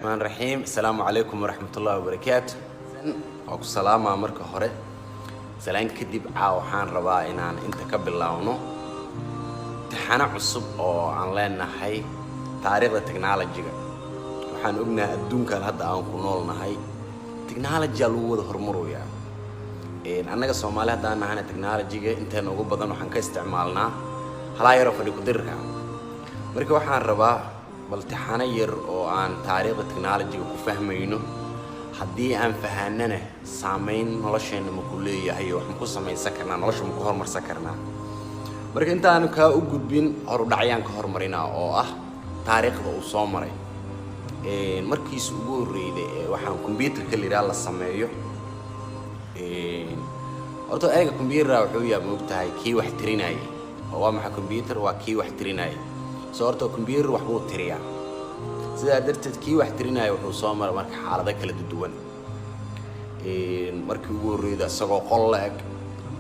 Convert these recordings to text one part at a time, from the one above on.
الرحمن الرحيم. السلام عليكم ورحمة الله وبركاته. أكو سلامة مركه هره. سلام كدب عاوحان ربا إنان أنت قبل لونه. تحنا عصب أو عن لنا هاي تاريخ التكنولوجيا. وحن قلنا الدون كان هذا أو كنولنا هاي تكنولوجيا لود هرمرو يا. أنا كسومالي هذا أنا هنا تكنولوجيا أنت نقول بدن وحن كاستعمالنا هلا يعرف اللي قدرها. مركه وحن ربا. baltixaano yar oo aan taariikhda technology-ga ku fahmayno haddii aan fahanana saameyn nolosheena ma ku leeyahay wax ma ku samaysan karnaa nolosha ma ku horumarsan karnaa marka intaan ka u gudbin horudhacyaan ka horumarinaa oo ah taariikhda uu soo maray markiis ugu horeeyay waxaan computer-ka liraa la sameeyo horta ayaga computer wuxuu yahay moogtahay kii wax tirinay oo waa maxay computer waa kii wax tirinay صورته كمبيوتر وحبو تريا سيدا درتت كي واحد ترينا وحو صامر مرك حالة كلا ددوان مرك يقول إذا سقوا قلق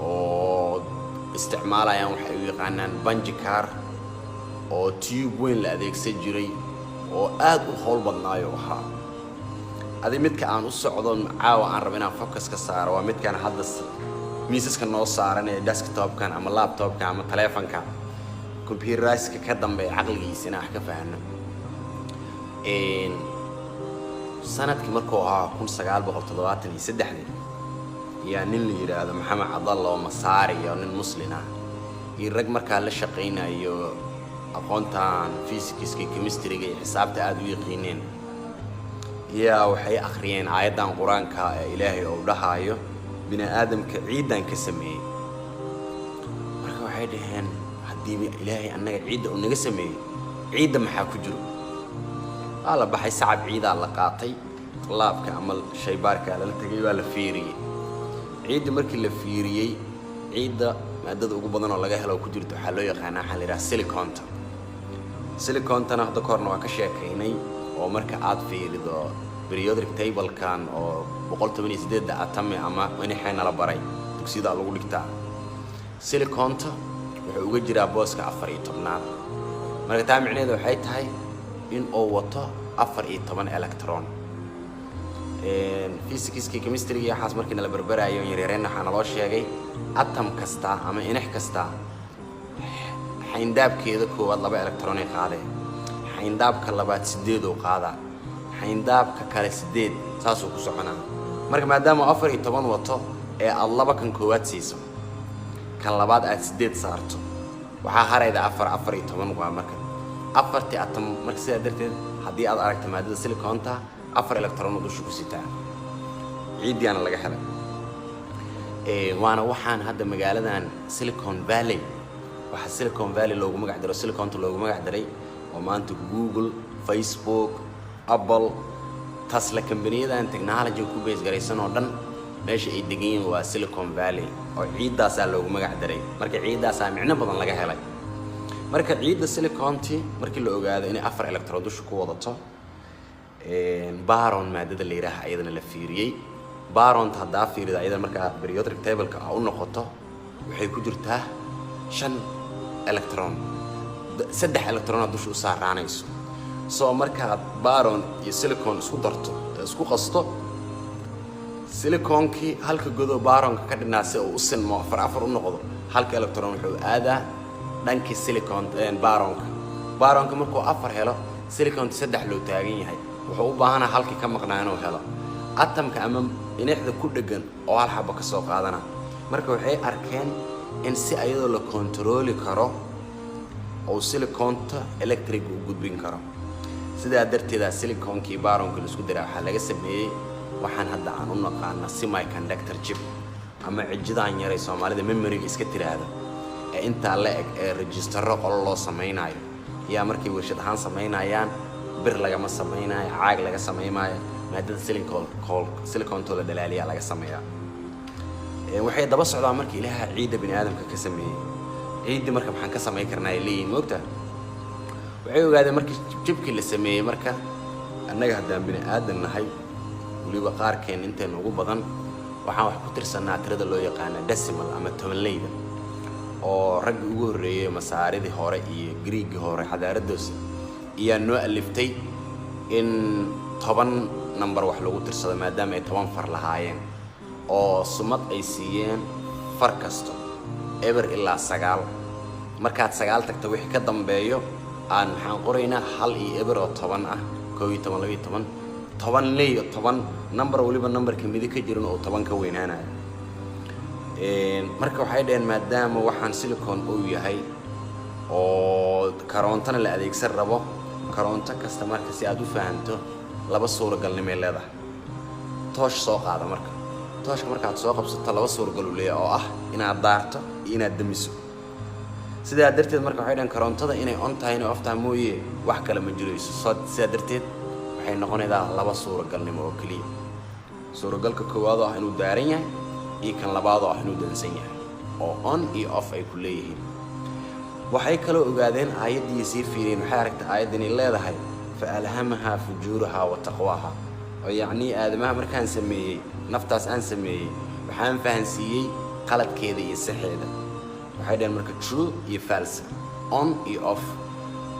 أو استعماله يوم حيوي قانان بنجكار أو تيوب وين لأذيك سجري أو أدو خول بدنايو وحا هذا ميت كان الصعود عاو عن ربنا فوكس كسار وميت كان حدث ميسس كان نص صارني ديسكتوب كان أما لابتوب كان أما تليفون كان كمبيوتر راسك كدم بعقلي سنة حكفه عنه. سنة كمركوها كون سجال بقطوات اللي سدحني. يعني اللي هذا محمد عبد الله ومصاري يعني المسلمين. الرجل مركال الشقينا يو أقونتان فيزيكس كيمستري حساب تأدي يقينين. يا وحي آخرين عيدا قرآن كإلهي أو دهايو بني آدم كعيدا كسمي. مركو حيدهن. ديبي إلهي أنا عيد ونقسمي عيد ما حاكجرو الله بحي صعب عيد الله قاطي الله بكعمل شيء بارك على التجيب على فيري عيد مركي الفيري عيد ما دد أقول بدنا ولا جهل وكجرت حلو يقنا حل راس سيليكون أنا هذا كورنا وكشيء كيني ومرك عاد في لذا بريودريك تيبل كان أو بقولت مني زدت أتمي أما مني حين على بري تكسيد على قولك تا سيليكون wuxuu uga jiraa booska 14aad marka taa micnaheedu waxay tahay in uu wato 14 electron physics chemistry iyo xaas markii la barbarayo yareereen waxa loo sheegay atom kasta ama inax kasta xayndaabkeeda koowaad 2 electron ay qaadeen xayndaabka labaad 8 oo qaada xayndaabka kale 8 saas uu ku soconaa marka maadaama 14 wato ee aad laba kan koowaad siiso كان لبعض أسديد صارته وحاهر إذا أفر يتمن وعمرك أفرت أتم مركزية درت حدي أدركت مادة سيليكون تا أفر إلكترون ودوش بسيطة عيدي أنا لقى حلا وأنا وحان هذا مجالنا سيليكون فالي وح سيليكون فالي لو ما قدروا سيليكون لو ما قدري وما أنت جوجل فيسبوك أبل تسلا كمبنية ده تكنولوجي وكوبيس جريسون ودن ماشي إدقين وسيليكون فالي أو عيد داس على لو ما قدري مركب عيد داس معنا بدن لقى هلاي مركب عيد السيليكون تي مركب اللي أوجاده إني أفر إلكترود وش قوضته بارون مادة اللي راح أيضا الفيري بارون تهدى فيري أيضا مركب بريودريك تيبل كأو نقطة وحيكون جرته شن إلكترون سدح إلكترونات دوش أسار رانيسو سو مركب بارون السيليكون سودرته سكو قصته سيليكونكي هالك جذو بارون كدنا سو وصل ما فرافر النقطة هالك إلكترون حو هذا دانك سيليكون بارون كمركو أفر هلا سيليكون تسدح له تاجين هاي وحو بهنا هالك كم قنانو هلا أتم كأمم ينحذ كل دجن أو هالحبة كسوق هذانا مركو حي أركان إن سي أيضا لكنترول كرو أو سيليكون إلكتريك وجود بين كرو سيدا درت هذا سيليكونكي بارون كل سكدرا حلاقة سبني waxaan hadda aan u naqaana semiconductor chip ama cijidaan yaray Soomaalida memory iska tiraahdo ee inta la eg ee registero qol loo sameeynayo yaa markii warshad ahaan sameeynayaan bir laga ma sameeynayo caag laga sameeymayo maadada silicon tola dalaaliya laga sameeyaa waxay daba socdaa markii ilaaha ciida bini aadamka ka sameeyay ciidi marka maxaan ka sameey karnaa leeyin moogta waxay ogaadeen markii chipkii la sameeyay marka annaga haddaan bini aadam nahay ولي بقاركين أنت نوجو بدن وحنا وحكتر سنة ترد لو يقانا دسمال أما تمليدا أو رج وجوري مساري هوري جريج هوري حدا ردوس يا نوع اللفتي إن toban number wax lagu tirsado maadaama ay toban far lahaayeen oo sumad ay siiyeen far kasto eber ilaa 9 markaad 9 tagto wixii ka dambeeyo aan maxaan qoraynaa hal iyo eber oo 10 ah 12 12 leey 10 number waliba numberka mid ka jiran oo 10 ka weynaanayo marka waxay dhaheen maadaama waxaan silicon uu yahay oo karoontana la adeegsan rabo karoonto kasta marka si aad u fahanto laba suuragalnimo leedahay toosh soo qaada marka tooshka markaad soo qabsato laba suuragal u leeyahay oo ah inaad daarto iyo inaad damiso sidaa darteed marka waxay dhaheen karoontada inay on tahay inay off tahay mooyee wax kale ma jirayso sidaa darteed waxay noqonaysaa laba suuragalnimo oo kaliya suuragalka koowaad oo ah inuu daaran yahay iyo kan labaad oo ah inuu dansan yahay oo on iyo off ay ku leeyihiin waxay kala ogaadeen aayadii si fiireen waxay aragtay aayadani leedahay fa alhamaha fujuraha wa taqwaha oo yaani aadamaha markaan sameeyay naftaas aan sameeyay waxaan fahansiiyay qaladkeeda iyo saxeeda waxay dhaheen marka true iyo false on iyo off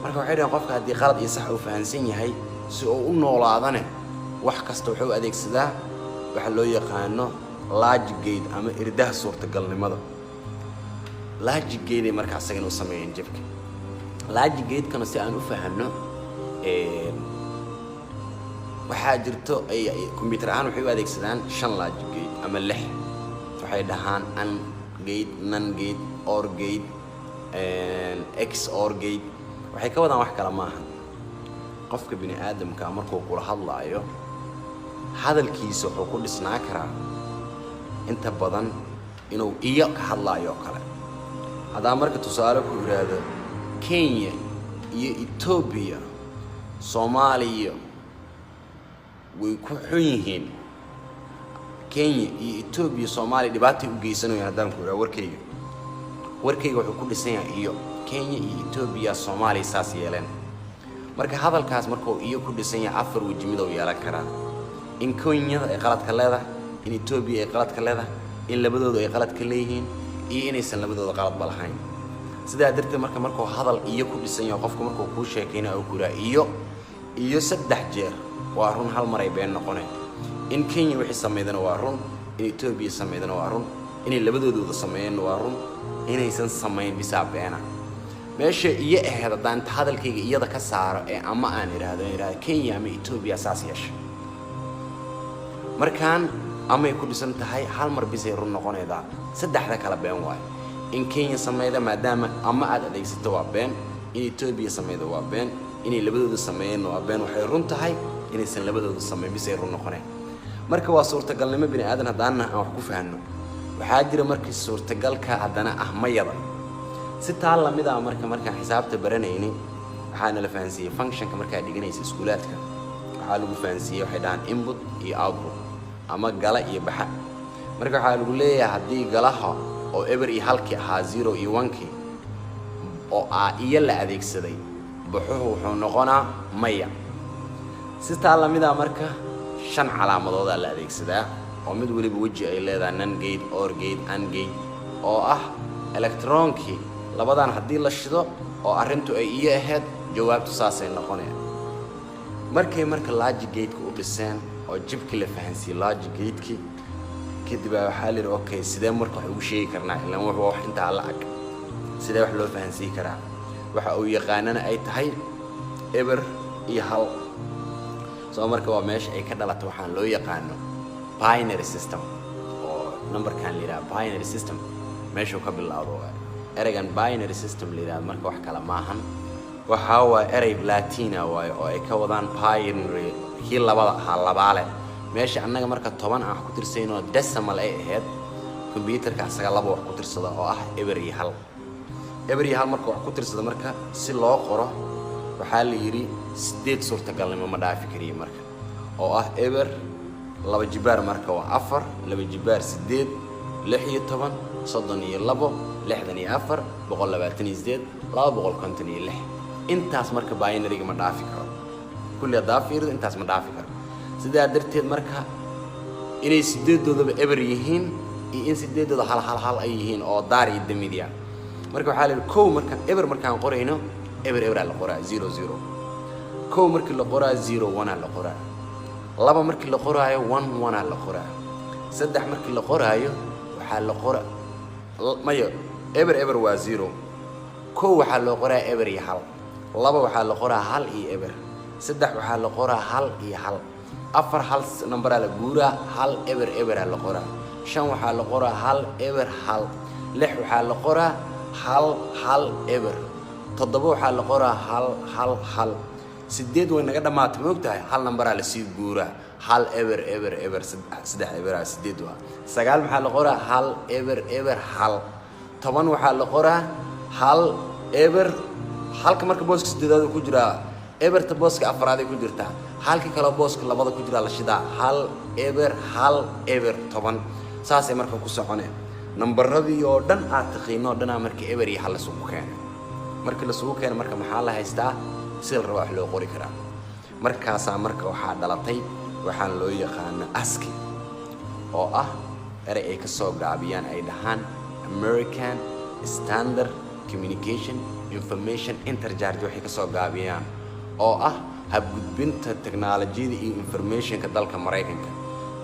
marka waxay dhaheen qofka hadii qalad iyo sax uu fahansan yahay si uu u noolaadane wax kasta wuxuu adeegsadaa waxa loo yaqaano large gate ama irdaha suurtagalnimada large gate marka asaga inuu sameeyay jabka large gate kana si aan u fahanno waxa jirto ay computer ahaan waxay u adeegsadaan 5 large gate ama 6 waxay dhahaan an gate nan gate or gate x or gate waxay ka wadaan wax kala maahan qofka bini aadamka markuu kula hadlaayo hadalkiisa wuxuu ku dhisnaa karaa inta badan inuu iyo ka hadlaayo kale hadaa marka tusaale ku yiraahdo Kenya iyo Ethiopia Soomaaliya way ku xun yihiin Kenya iyo Ethiopia Soomaaliya dhibaato u geysanayaan hadaan ku yiraahdo warkayga wuxuu ku dhisan yahay iyo Kenya iyo Ethiopia Soomaaliya saas yeeleen marka hadalkaas markuu iyo ku dhisan yahay afar wajimid oo yeelan kara in Kenya ay qalad ka leedahay in Ethiopia ay qalad ka leedahay in labadoodu ay qalad ka leeyihiin iyo inaysan labadooda qalad balahayn sidaa darteed markuu hadal iyo ku dhisan yahay qofku markuu ku sheekayna oo kura iyo 3 jeer waa run hal mar ay been noqonay in Kenya wixii sameeyana waa run in Ethiopia sameeyana waa run in labadoodu sameeyana waa run inaysan sameeyn bisa beena meesha iyo ahaadaan hadalkayga iyada ka saaro ee ama aan iraahdo Kenya ama Ethiopia saas yeesho markaan ama ku dhisan tahay hal mar bisay run noqonayda saddexda kala been waay in Kenya sameeyda maadaama ama aad adeegsato waa been in Ethiopia sameeyda waa been in labadoodu sameeyeen waa been waxay run tahay inaysan labadoodu sameeyeen bisay run noqonay marka waa suurtagalnimo bini aadan hadaan aan wax ku fahanno waxaa jira markii suurtagalka hadana ah mayada si taal la mid ah marka xisaabta baranayni waxaana la fahansiiyay functionka marka dhiganaysa iskuulaadka waxaa lagu fahansiiyay waxay dhahan input iyo output ama gala iyo baxa marka waxa lagu leeyahay hadii galaha oo ever iyo halkii ahaa 0 iyo 1kii oo iyo la adeegsaday baxuhu wuxuu noqonaa maya si taal la mid ah marka 5 calaamadood la adeegsadaa oo mid waliba waji ay leedahay nan gate or gate and gate oo ah electronki labadan hadii la shido oo arintu ay iyo ahayd jawaabtu saasay noqonayaan marka logic gate-ku u dhiseen oo jibkii la fahansiiyay logic gate-ki kadib waxa la yiri okay sidee marka wax ugu sheegi karnaa ilaa wuxuu wax inta la ag sidee wax loo fahansiin karaa waxa uu yaqaanana ay tahay ever iyo hal soo marka waa meesha ay ka dhalato waxaan loo yaqaano binary system oo numberkan la yiraahdo binary system meesha ka bilowdo eraygan binary system la yiraahdo marka wax kala maahan waxa waa eray latina waayo oo ay ka wadaan binary kii labaale meesha annaga marka 10 aan ku tirsayno decimal ay ahayd computerka asaga laba wax ku tirsada oo ah eber iyo hal marka wax ku tirsada marka si loo qoro waxa la yiri 8 suurtagalnimo ma dhaafi kariyo marka oo ah eber laba jibaar marka waa 4 laba jibaar 8 16 32 64 128 256 intaas marka binary ma dhaafi karo kulli daafirda intaas ma dhaafi karo sidaa darteed marka inay 8doodaba eber yihiin iyo in 8dooda hal ay yihiin oo daar iyo damidiya marka waxa la koow marka eber markaan qorayno eber la qoraa 00 koow markii la qoraa 01 la qoraa laba markii la qoraayo 1 1 la qoraayo saddex markii la qoraayo waxaa la qora mayo eber eber waa 0 koo waxaa loo qoraa eber iyo hal laba waxaa la qoraa hal iyo eber saddex waxaa la qoraa hal iyo hal afar hal number la guuraa hal eber eber la qoraa shan waxaa la qoraa hal eber hal lix waxaa la qoraa hal hal eber toddoba waxaa la qoraa hal hal hal sideed way naga dhamaatay ma ogtahay hal number la sii guuraa hal eber eber eber saddex eber sideed waa sagaal waxaa la qoraa hal eber eber hal toban waxaa la qoraa hal eber halka marka booska sideedaad ku jira eberta booska afraad ku jirta halka kale booska labada ku jira la shidaa hal eber toban saasay marka ku soconeen numberadii oo dhan aad taqiino dhan marka eber iyo hal la soo keenay marka la soo keenay marka maxaa la haystaa si la rabo wax loo qori karaa markaas marka waxa dhalatay waxaan loo yaqaan ASCII oo ah eray ay ka soo gaabiyaan ay dhahaan American Standard Communication Information Interchange waxay ka soo gaabiyaan oo ah hab gudbinta teknolojiyada iyo informationka dalka Mareykanka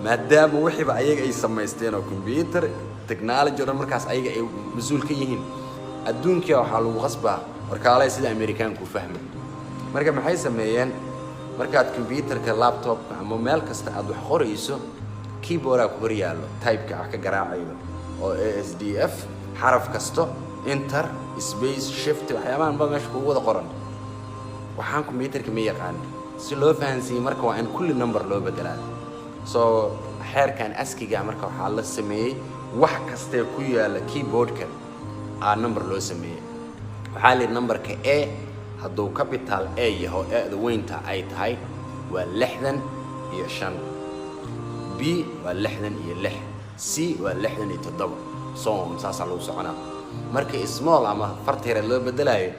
maadaama wixii ba ayaga ay sameysteen oo computer technology oo markaas ayaga ay masuul ka yihiin adduunka waxa lagu qasbaa warkaalay sida Amerikaanku fahmo marka maxay sameeyeen markaad computerka laptopka ama meel kasta aad wax qorayso keyboard ku horyaalo type-ka ka garaacayo oo ASDF xaraf kasto enter space shift waxyaabahan ba meesha ku wada qoran waxaan computerka ma yaqaan si loo fahansiyo marka waa in kulli number loo bedelaa soo xeerkan ASCII-ga marka waxa la sameeyay wax kasta ku yaala keyboardka number loo sameeyay waxa la numberka A hadduu capital A yahay ee weynta ay tahay waa 65 B waa 66 C waa 67 soo saasa loo soconaa marka small ama fartira loo bedelayo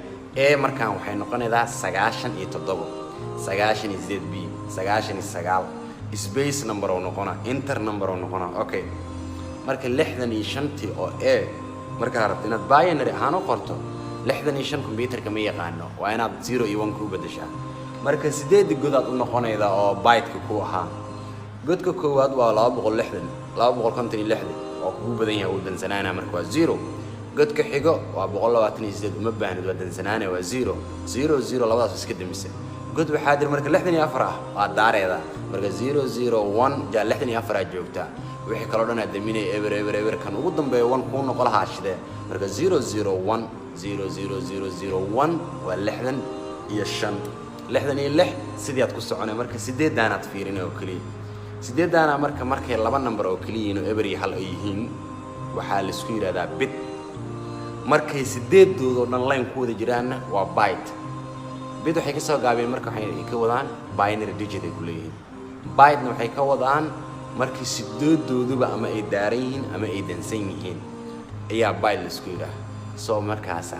ee markaan waxay noqonaydaa 97 B 99 space number oo noqona enter number oo noqona okay marka 65 oo A marka rabtid inaad binary ahaan u qorto 65 computerka ma yaqaano waa inaad 0 iyo 1 ku bedeshaa marka 8 godaad u noqonayda oo byte-ka ku ahaa godka koowaad waa 256 oo ku badan yahay wadan sanaana marka waa 0 godka xigo waa 128 ma baahnid wadan sanaana waa 0 0 labadaas iska dimise god waxaa dir marka 64 ah waa daareeda marka 001 ja 64 joogta wixii kala dhan adaminay eber kan ugu dambeeyo 1 ku noqol haashide marka 001 00001 waa 66 sidii aad ku soconay marka 8 daanaad fiirinay oo kaliya 8 daana markay laba number oo kaliya inuu eber iyo hal ay yihiin waxa la isku yiraahdaa bit markay 8 doodoo dhan line ku wada jiraan waa byte bit waxay ka soo gaabeen marka waxay ka wadaan binary digit ay ku leeyihiin byte waxay ka wadaan markii 8 dooduba ama ay daaran yihiin ama ay dansan yihiin ayaa byte la isku yiraahdaa soo markaasa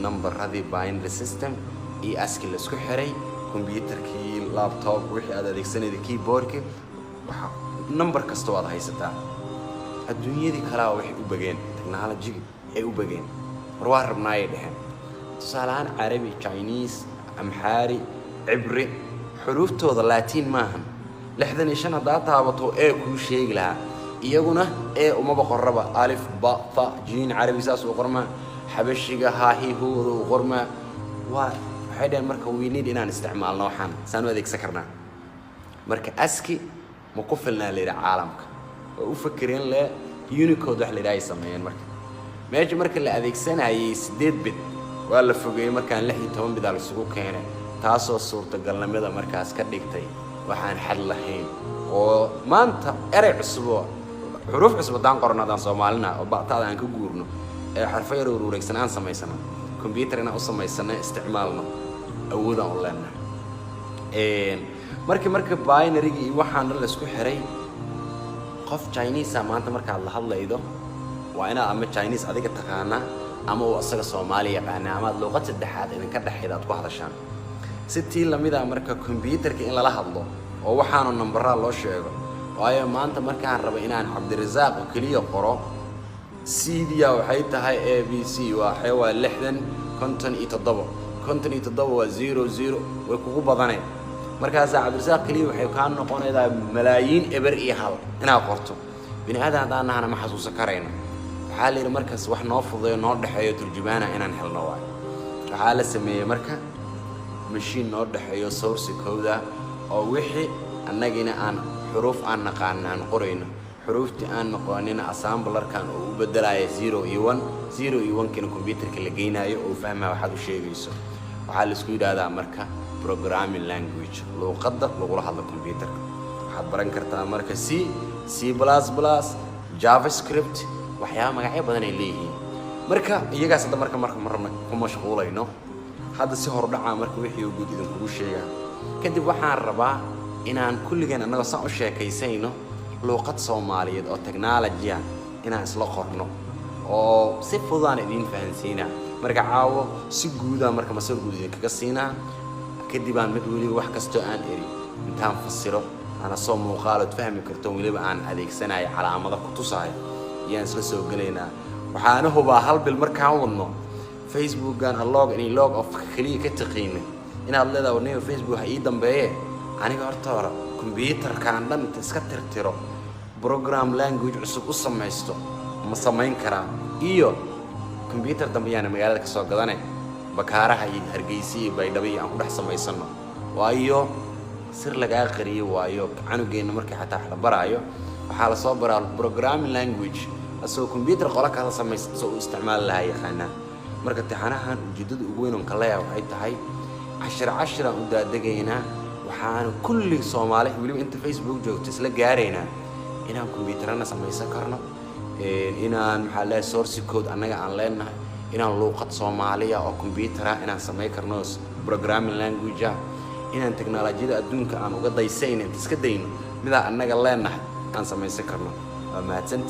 numberadii binary system iyo ASCII la isku xiray computerkii laptop wixii aad adeegsanayday keyboardka waxa number kasta waad haysataa adduunyadii kala waxay u bageen technology ay u bageen war waa rabnaay dhahan tusaalahan Arabi Chinese Amhari Ibri xuruuftooda Latin maahan 65 hadaa taabato ee ku sheegi lahaa iyaguna ee uma boqoraba alif ba ta jin Arabi saas oo qorma xabashiga ha hi huudu qorma waa waxay marka we need inaan isticmaalno waxaan saan u adeegsan karnaa marka ASCII ma ku filnaa leeyahay caalamka oo u fakireen le Unicode wax leeyahay sameeyeen marka marka la adeegsanayay 8 bit waa la fogeeyay markaan 16 bit la isugu keenay taasoo suurtagalnimada markaas ka dhigtay waxaan xal lahayn oo maanta eray cusub xuruf cusub daan qornadaan Soomaalina oo bactaada aan ka guurno ee xarfo yar oo wareegsan aan samaysano computerna u samaysano isticmaalno awood aan u leenahay marka binary-ga iyo waxaan la isku xiray qof Chinese maanta marka la hadlaydo waa ina ama Chinese adiga taqaana ama oo asaga Soomaali yaqaan ama luqad saddexaad idin ka dhaxayda ku hadashaan sitii lamida marka computerka in la hadlo oo waxaan number loo sheego waayo maanta markaan rabo inaan Cabdirasaaq oo kaliya qoro CD-ya waxay tahay ABC waa 60 57 waa 00 way kugu badanay markaas cabdirasaaq kaliya waxay ka noqonaysaa malaayiin eber iyo hal inaa qorto bini aadan hadaan ma xasuusan karayno waxaa la yiri markaas wax noo fududeeyo noo dhaxeeyo turjumaana inaan helno waay waxaa la sameeyay marka machine noo dhaxeeyo source code oo wixii annagina aan xuruuf aan naqaan qorayno xuruufti aan noqonin assemblerkan oo u bedelayo 0 iyo 1 kina computerka la geynayo oo fahmaa waxa uu sheegayso waxaa la isku yiraahdaa marka programming language luqadda lagu hadlo computerka waxaad baran kartaa marka C++, javascript waxyaabo magacyo badan ay leeyihiin marka iyagaas hadda marka marna ku mashquulayno hadda si hor dhaca marka wixii uu guud idin kugu sheegaa kadib waxaan rabaa inaan kulligeen annaga saan u sheekaysayno luqad Soomaaliyeed oo technology inaan isla qorno oo si fududaan idin fahansiinaa marka caawo si guud ah marka mas'uul guud idin kaga siinaa kadib aan mid waliba wax kasto aan eri intaan fasiro ana soo muuqaalad fahmi karto waliba aan adeegsanayo calaamado ku tusaay yaan isla soo galeynaa waxaana hubaa hal bil markaan wadno Facebook aan log of kaliya ka taqeen inaad leedahay Facebook ay dambeeyay aniga horta hore computerkaan dhan iska tirtiro program language cusub u samaysto ma samayn karaa iyo computer dambeeyana magaalada ka soo gadanay bakaaraha iyo Hargeysa bay dhabi aan ku dhex samaysano waayo sir laga qariyo waayo canugeena markii xataa wax la baraayo waxaa la soo baraa programming language asoo computer qola kala samaysto soo isticmaal lahaay yaqaana marka taxanahan ujeedada ugu weyn oo kale waxay tahay 10 u daadagayna waxaan kulli Soomaali waliba inta Facebook joogto isla gaarayna inaan computerana samaysan karno inaan maxaa la source code annaga aan leenahay inaan luqad Soomaaliya oo computer inaan sameey karno programming language inaan technology adduunka aan uga daysayna iska dayno mida annaga leenahay aan samaysan karno ma mahadsan